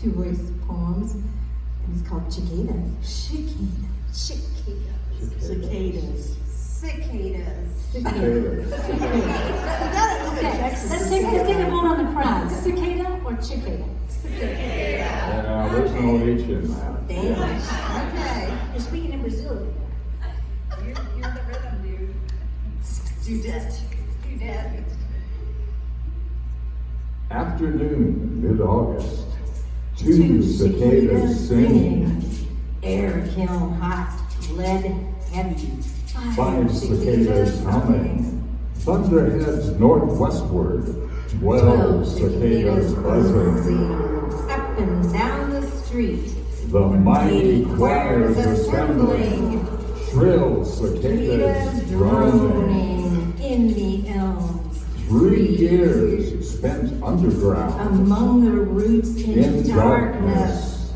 two-voice poems, and it's called Cicadas. Cicadas. Cicadas. Cicadas. Cicadas. Okay, let's take a vote on the crowd. Cicada or cicada? Yeah, there's no H in that. Danish. Okay. You're speaking in Brazilian. You're the rhythm dude. Jazzette. Afternoon, mid-August, two cicadas singing, air kiln hot, lead heavy. five cicadas humming, thunderheads northwestward, 12 cicadas buzzing, up and down the street. the mighty choirs assembling, shrill cicadas droning. In the elms. 3 years spent underground, Among the roots in darkness.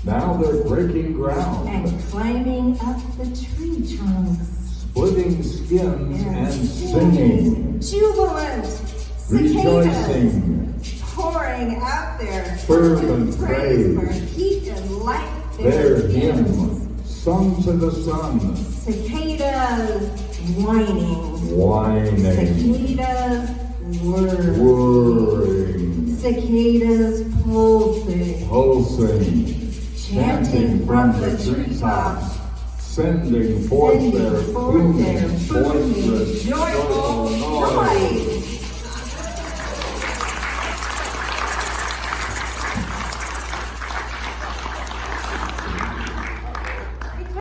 Now they're breaking ground, And climbing up the tree trunks. splitting skins and singing, Jubilant. Cicadas. rejoicing, Pouring out their fervent praise. for heat and light. their hymn sung to the sun, Cicadas whining. whining, Cicadas whirring. whirring, Cicadas pulsing. chanting from the treetops, sending forth their booming, boisterous, joyful